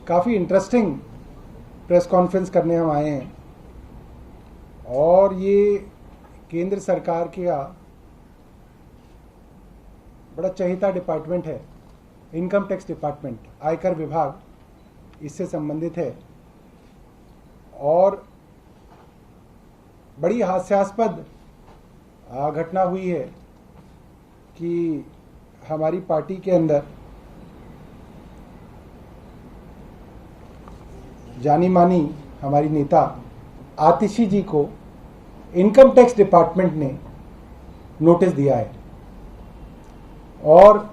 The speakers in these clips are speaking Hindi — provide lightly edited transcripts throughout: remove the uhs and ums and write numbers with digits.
काफ़ी इंटरेस्टिंग प्रेस कॉन्फ्रेंस करने हम आए हैं और ये केंद्र सरकार का बड़ा चहेता डिपार्टमेंट है। इनकम टैक्स डिपार्टमेंट, आयकर विभाग इससे संबंधित है और बड़ी हास्यास्पद घटना हुई है कि हमारी पार्टी के अंदर जानी मानी हमारी नेता आतिशी जी को इनकम टैक्स डिपार्टमेंट ने नोटिस दिया है और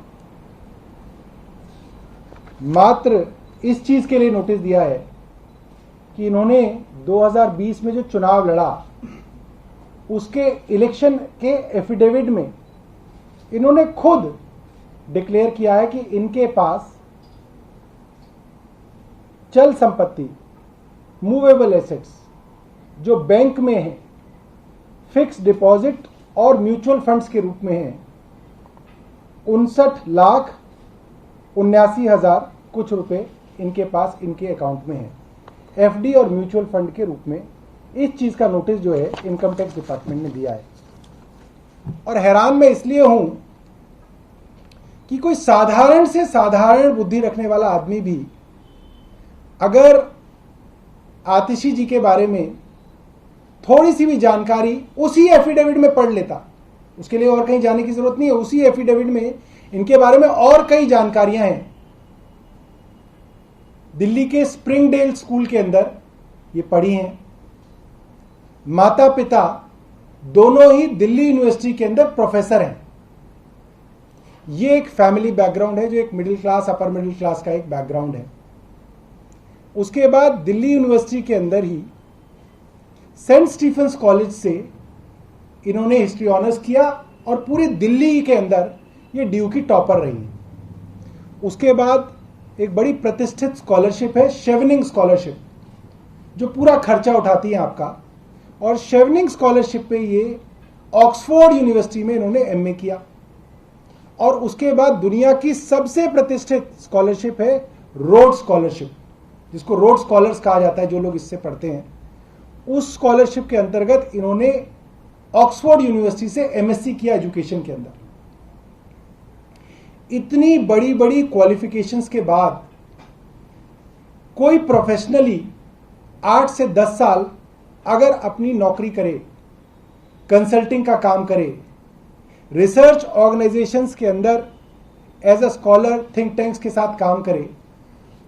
मात्र इस चीज के लिए नोटिस दिया है कि इन्होंने 2020 में जो चुनाव लड़ा उसके इलेक्शन के एफिडेविट में इन्होंने खुद डिक्लेयर किया है कि इनके पास चल संपत्ति, मूवेबल एसेट्स जो बैंक में है, फिक्स डिपॉजिट और म्यूचुअल फंड्स के रूप में है 59,79,000 कुछ रुपए इनके पास इनके अकाउंट में है, एफडी और म्यूचुअल फंड के रूप में। इस चीज का नोटिस जो है इनकम टैक्स डिपार्टमेंट ने दिया है और हैरान मैं इसलिए हूं कि कोई साधारण से साधारण बुद्धि रखने वाला आदमी भी अगर आतिशी जी के बारे में थोड़ी सी भी जानकारी उसी एफिडेविट में पढ़ लेता, उसके लिए और कहीं जाने की जरूरत नहीं है। उसी एफिडेविट में इनके बारे में और कई जानकारियां हैं। दिल्ली के स्प्रिंगडेल स्कूल के अंदर ये पढ़ी हैं। माता पिता दोनों ही दिल्ली यूनिवर्सिटी के अंदर प्रोफेसर हैं। ये एक फैमिली बैकग्राउंड है जो एक middle class, upper middle class का एक बैकग्राउंड है। उसके बाद दिल्ली यूनिवर्सिटी के अंदर ही सेंट स्टीफेंस कॉलेज से इन्होंने हिस्ट्री ऑनर्स किया और पूरी दिल्ली के अंदर ये ड्यू की टॉपर रही। उसके बाद एक बड़ी प्रतिष्ठित स्कॉलरशिप है शेवनिंग स्कॉलरशिप, जो पूरा खर्चा उठाती है आपका, और शेवनिंग स्कॉलरशिप पे ये ऑक्सफोर्ड यूनिवर्सिटी में इन्होंने एमए किया। और उसके बाद दुनिया की सबसे प्रतिष्ठित स्कॉलरशिप है रोड स्कॉलरशिप, जिसको रोड स्कॉलर्स कहा जाता है जो लोग इससे पढ़ते हैं। उस स्कॉलरशिप के अंतर्गत इन्होंने ऑक्सफोर्ड यूनिवर्सिटी से एमएससी किया एजुकेशन के अंदर। इतनी बड़ी बड़ी क्वालिफिकेशंस के बाद कोई प्रोफेशनली 8 से 10 साल अगर अपनी नौकरी करे, कंसल्टिंग का काम करे, रिसर्च ऑर्गेनाइजेशंस के अंदर as a scholar think tanks के साथ काम करे,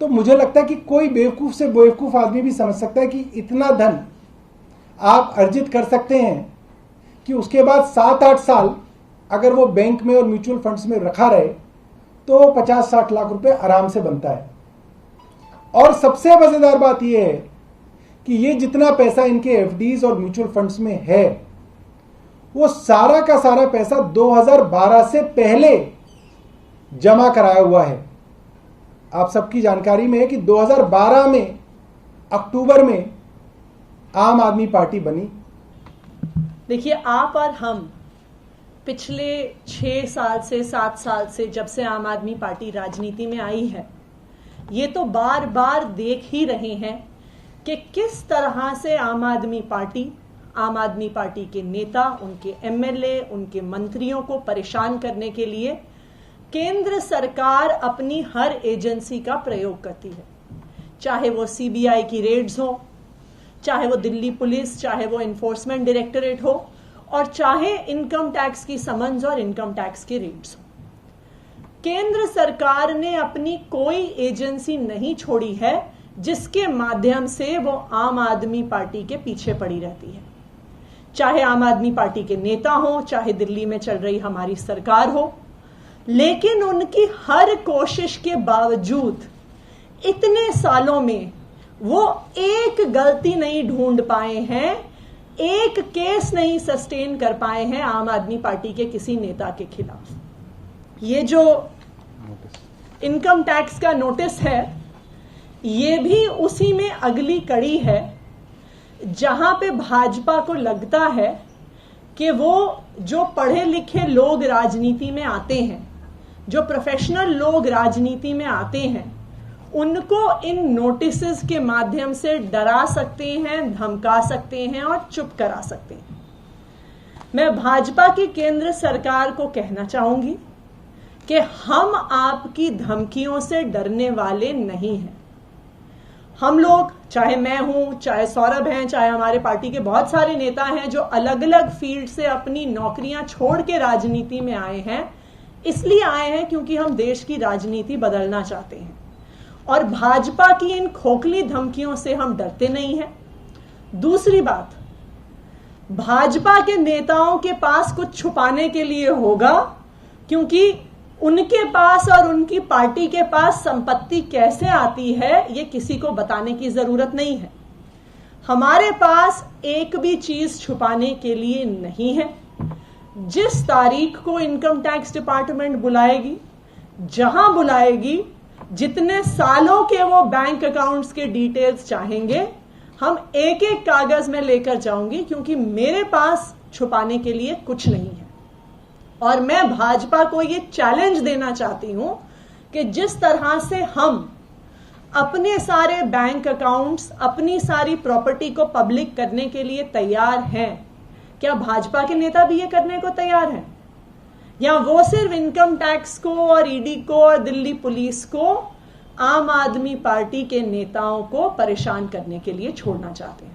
तो मुझे लगता है कि कोई बेवकूफ से बेवकूफ आदमी भी समझ सकता है कि इतना धन आप अर्जित कर सकते हैं कि उसके बाद 7-8 साल अगर वो बैंक में और म्यूचुअल फंड्स में रखा रहे तो 50-60 लाख रुपए आराम से बनता है। और सबसे मजेदार बात यह है कि ये जितना पैसा इनके एफडीज और म्यूचुअल फंड्स में है वो सारा का सारा पैसा 2012 से पहले जमा कराया हुआ है। आप सबकी जानकारी में है कि 2012 में अक्टूबर में आम आदमी पार्टी बनी। देखिए, आप और हम पिछले 6 साल से 7 साल से जब से आम आदमी पार्टी राजनीति में आई है, ये तो बार बार देख ही रहे हैं कि किस तरह से आम आदमी पार्टी के नेता, उनके एमएलए, उनके मंत्रियों को परेशान करने के लिए केंद्र सरकार अपनी हर एजेंसी का प्रयोग करती है। चाहे वो सीबीआई की रेड्स हो, चाहे वो दिल्ली पुलिस, चाहे वो एनफोर्समेंट डायरेक्टरेट हो, और चाहे इनकम टैक्स की समन्स और इनकम टैक्स की रेड्स हो। केंद्र सरकार ने अपनी कोई एजेंसी नहीं छोड़ी है जिसके माध्यम से वो आम आदमी पार्टी के पीछे पड़ी रहती है। चाहे आम आदमी पार्टी के नेता हो, चाहे दिल्ली में चल रही हमारी सरकार हो, लेकिन उनकी हर कोशिश के बावजूद इतने सालों में वो एक गलती नहीं ढूंढ पाए हैं, एक केस नहीं सस्टेन कर पाए हैं आम आदमी पार्टी के किसी नेता के खिलाफ। ये जो इनकम टैक्स का नोटिस है, ये भी उसी में अगली कड़ी है जहां पे भाजपा को लगता है कि वो जो पढ़े लिखे लोग राजनीति में आते हैं जो प्रोफेशनल लोग राजनीति में आते हैं उनको इन नोटिसेस के माध्यम से डरा सकते हैं, धमका सकते हैं और चुप करा सकते हैं। मैं भाजपा की केंद्र सरकार को कहना चाहूंगी कि हम आपकी धमकियों से डरने वाले नहीं हैं। हम लोग, चाहे मैं हूं, चाहे सौरभ हैं, चाहे हमारे पार्टी के बहुत सारे नेता हैं जो अलग अलग फील्ड से अपनी नौकरियां छोड़ के राजनीति में आए हैं, इसलिए आए हैं क्योंकि हम देश की राजनीति बदलना चाहते हैं और भाजपा की इन खोखली धमकियों से हम डरते नहीं हैं। दूसरी बात, भाजपा के नेताओं के पास कुछ छुपाने के लिए होगा, क्योंकि उनके पास और उनकी पार्टी के पास संपत्ति कैसे आती है ये किसी को बताने की जरूरत नहीं है। हमारे पास एक भी चीज छुपाने के लिए नहीं है। जिस तारीख को इनकम टैक्स डिपार्टमेंट बुलाएगी, जहां बुलाएगी, जितने सालों के वो बैंक अकाउंट्स के डिटेल्स चाहेंगे, हम एक एक कागज में लेकर जाऊंगी, क्योंकि मेरे पास छुपाने के लिए कुछ नहीं है। और मैं भाजपा को ये चैलेंज देना चाहती हूं कि जिस तरह से हम अपने सारे बैंक अकाउंट्स, अपनी सारी प्रॉपर्टी को पब्लिक करने के लिए तैयार हैं, क्या भाजपा के नेता भी ये करने को तैयार हैं? या वो सिर्फ इनकम टैक्स को और ईडी को और दिल्ली पुलिस को, आम आदमी पार्टी के नेताओं को परेशान करने के लिए छोड़ना चाहते हैं?